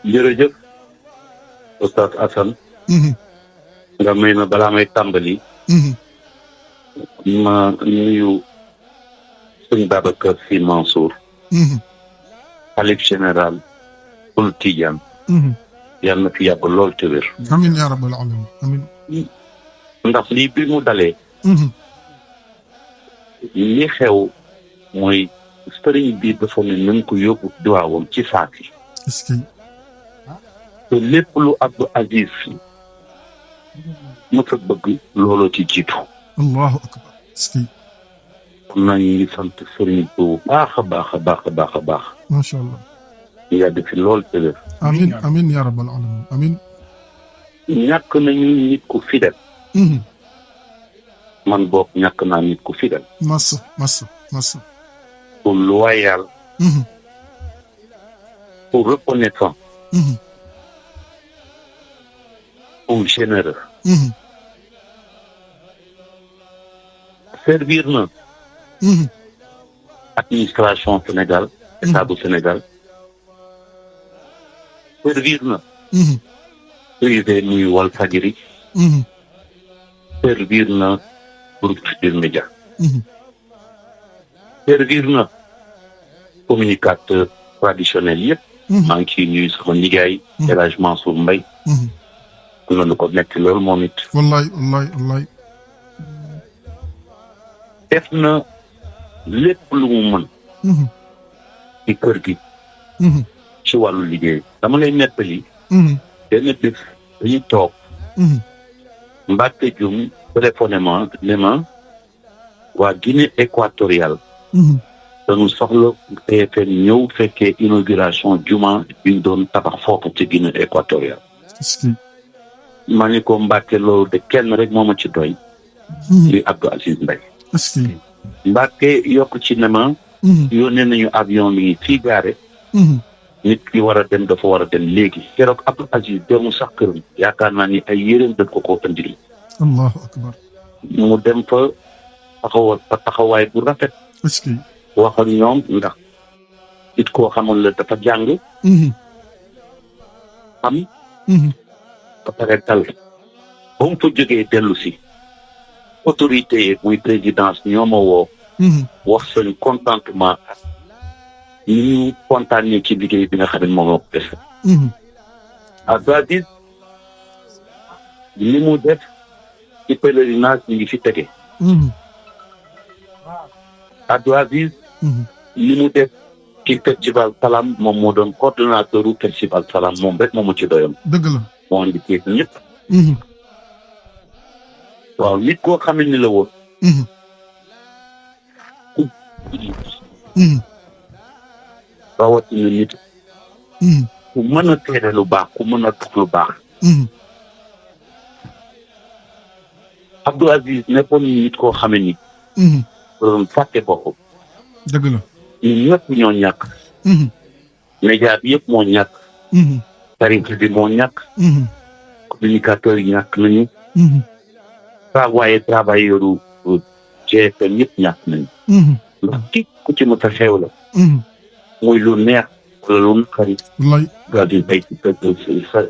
jërëjëf Oustaz Assane. nga may na balaa may tàmbali. ma nuyu sëñ Babacar Sy Mansour. xalif général Kul Tijaan. yàlla na fi yàgg lool te wér. amiin yaa rabbal aalamiin amiin. ndax lii bi mu dalee. li xew mooy sëriñ bi dafa ne nañ ko yóbbu diwaawam ci saaki. est-ce que. te lépp lu Abdou Aziz mës a bëgg looloo ci jiitu. allahu akbar. est-ce que. kon naa ñu ngi sant sëriñ bu baax a baax a baax a baax a baax. macha allah. ñu yàgg fi lool te wér. amiin amiin yaa rabbal aalamiin amiin. ñàkk nañu nit ku fidèle. man boog ñàkk naa nit ku fidèle. massa massa massa. pour loyal. pour reconnaissant. pour généreux. servir na. administration Sénégal. état bu Sénégal. servir na. privé muy Walfadjri. servir na groupe Futurs Médias. servir na communicateur traditionnel yëpp. maa ngi ciy nuyu sama nijaay. El Hadj Mansour Mbaye. am na lu ko nekk loolu moom it. wallaay wallaay wallaay. def na lépp lu mu mën. ci kër gi. ci wàllu liggéey. dama lay nettali. benn bés dañuy toog. Mbacke Dioum téléphoné ma ne ma waa Guinée équatoriale. dañu soxla TFM ñëw fekkee inauguration juma bi ñu doon tabax foofu ci Guinée équatoriale. est-ce que. maa ngi ko Mbacke loolu de kenn rek moo ma ci doy. di Abdou Aziz Mbaye. est-ce que. Mbacke yokk ci ne ma. yónnee nañu avion bi fii gaare. nit ki war a dem dafa war a dem léegi. keroog Abdou Aziz demu sax këram. yaakaar naa ni ay yéreem daf ko indil. allahu akbar. mu dem fa taxawaay bu rafet. est-ce que. wax ak ñoom ndax it koo xamoon la dafa jàng. xam. ba pare dal. ba mu fa jógee dellu si. autorité yi muy présidence ñoo ma woo. wax seen contentement ak ni ñu kontaanee ci liggéey bi nga xam ne moom moo ko def. Abdou Aziz li mu def ci pèlerinage ñu ngi fi tege. Abdou Aziz li mu def ci festival Salam moom moo doon coordonnateur u festival Salam moom rek moom mu ci doyam. dëgg la. moo indi kees ñëpp. waaw nit koo xam ne ni la woon. rawatina nit. ku mën a tere lu baax ku mën a dox lu baax. Abdou Aziz nekkoon nit koo xam ne ni. doon fàtte boppam. dëgg la. ñun ñëpp ñoo ñàkk. média bi yëpp moo ñàkk. tarixa bi moo ñàkk. communicateurs yi ñàkk nañu. travailleur GFM yëpp ñàkk nañu. ndax kii ku ci mën a xew la. muy lu neex wala lu naqari. wallaay. daal di béy ci sa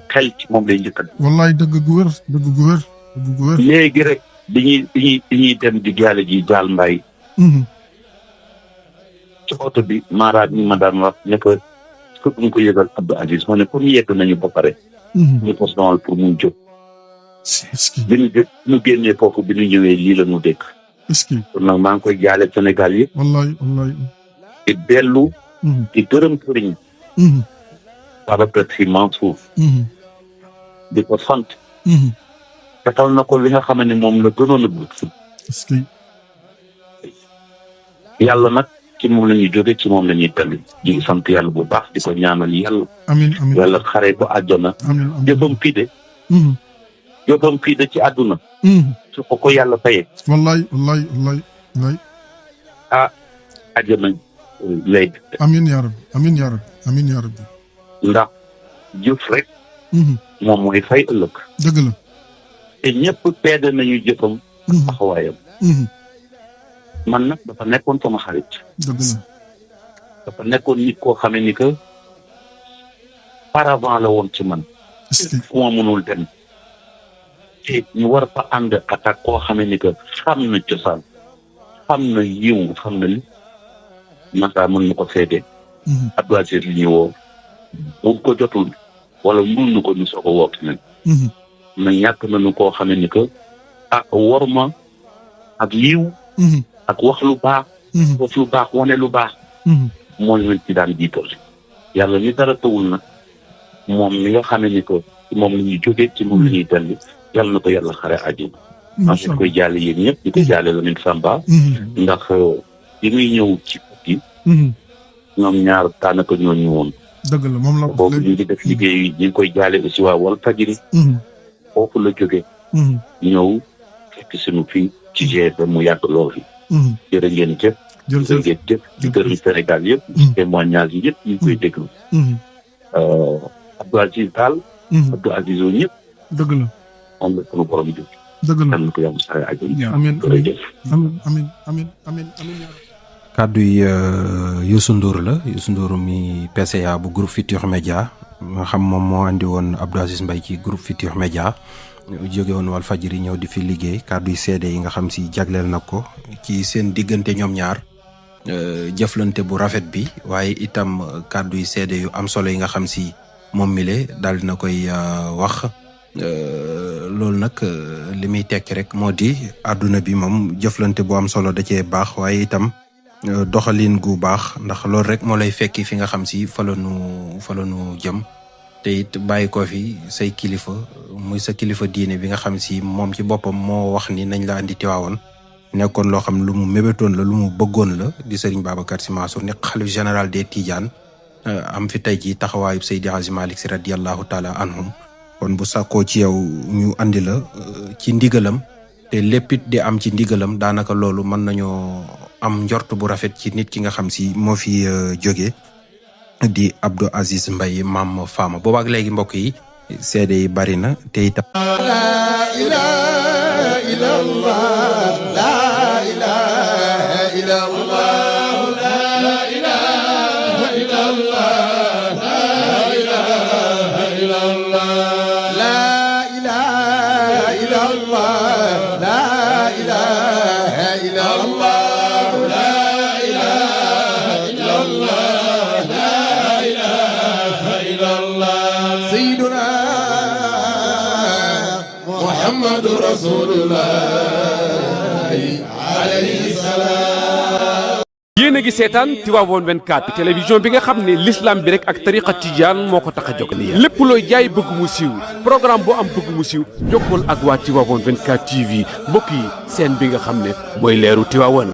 xel ci moom lay njëkk a. wallaay dëgg gu wér dëgg gu wér dëgg gu wér. léegi rek dañuy dem di jaale ji jaal mbay. ci oto bi maaraat mi ma daan wax ne ko fekk ñu ko yëgal Abdou Aziz moo ne comme yegg nañu ba pare. ñu ko sonal pour mu jóg. est-ce que. bi ñu jóg ñu génnee foofu bi ñu ñëwee lii la ñu dégg. est-ce que. kon nag maa ngi koy jaale Sénégal yi. wallaay wallaay. di dellu. di gërëm sëriñ. Babacar Sy Mansour. di ko sant. defal na ko li nga xam ne moom la gënoon a bëgg. est-ce que. yàlla nag ci moom la ñuy jóge ci moom la ñuy tali. di sant yàlla bu baax di ko ñaanal yàlla. amiin amiin. yàlla xare ko àjjana. amiin amiin. jëfam fii de. jëfam fii de ci àdduna. su ko yàlla fayee. wallaay wallaay wallaay wallaay. àjjana lay def. amiin yaa rabbi amiin yaa rabbi amiin yaa rabbi. ndax jëf rek. moom mooy fay ëllëg. dëgg la. te ñëpp peede nañu jëfam. taxawaayam. man nag dafa nekkoon sama xarit. dëgg la. dafa nekkoon nit koo xamee ni que paravent la woon ci man fu ma mënul dem te ñu war fa ànd ak koo xamee ni que xam na cosaan xam na yiw xam na li Massa mën na ko seede Abdou Aziz li ñu woo bu ko jotul wala mënuñu ko ñu soog a woo keneen na ñàkk nañu koo xamee ni que war ma ak yiw ak wax lu baax wax lu baax wane lu baax moo ñu ci daan jiital yàlla ni dara tawul nag moom mi nga xamee ni que moom la ñuy jógee ci moom la ñuy dellu yàlla na ko yàlla xare àjjana maa ngi koy jaale yéen ñëpp di ko jaale Lamine Samba ndax bi muy ñëw ci kii ñoom ñaar daanaka ñoo ñëwoon dëgg la moom la boobu ñu ngi def liggéey ñu ngi koy jaale aussi waa Walfadjri foofu la jógee ñëw fekk suñu fii ci GFM mu yàgg lool fi jërë ngeen jëf jërë ngeen jëf ci këru Sénégal yëpp témoignage yi yëpp ñu ngi koy déglu Abdou Aziz Tall Abdou Aziz oo ñëpp dëgg la moom la sunu borom jóg dëgg la am na ko yàlla sare àjjana amiin jërëjëf amiin kàddu yi Youssou Ndour la Youssou Ndour mi PCA bu groupe Futurs Médias nga xam moom moo andi woon Abdou Aziz Mbaye ci groupe Futurs Médias jóge woon Walfadjri ñëw di fi liggéey kàddu yi seede yi nga xam si jagleel na ko ci seen diggante ñoom ñaar jëflante bu rafet bi waaye itam kàddu yi seede yu am solo yi nga xam si moom mi le daal dina koy wax loolu nag li muy tekki rek moo di àdduna bi moom jëflante bu am solo da cee baax waaye itam doxalin gu baax ndax loolu rek moo lay fekki fi nga xam si fa la nu jëm te it bàyyi ko fi say kilifa muy sa kilifa diine bi nga xam si moom ci boppam moo wax ni nañ la andi Tiwaawoon nekkoon loo xam lu mu mébétoon la lu mu bëggoon la di Serigne Babacar Sy Mansour nekk xalif général des Tidianes am fi tey ji taxawaayu Seydi Hadji Malick Sy radiyallahu taala anhum kon bu sàkkoo ci yow ñu andi la ci ndigalam te léppit di am ci ndigalam daanaka loolu mën nañoo am njort bu rafet ci nit ki nga xam si moo fi jóge di Abdou Aziz Mbaye Mame Fama boobaak léegi mbokk yi seede yi bari na te itam la ilaha illallah la ilaha illallah la ilaha illallah la ilaha illallah la ilaha illallah la ilaha illallah محمد رسول الله عليه السلام. yéen a ngi seetaan Tivaouane 24 télévision bi nga xam ne l'islam bi rek ak tariqa tijaan moo ko tax a jóg lépp looy jaay bëgg mu siiw programme boo am bëgg mu siiw jokkool ak waa Tivaouane 24 TV mbokk yi seen bi nga xam ne mooy leeru Tivaouane.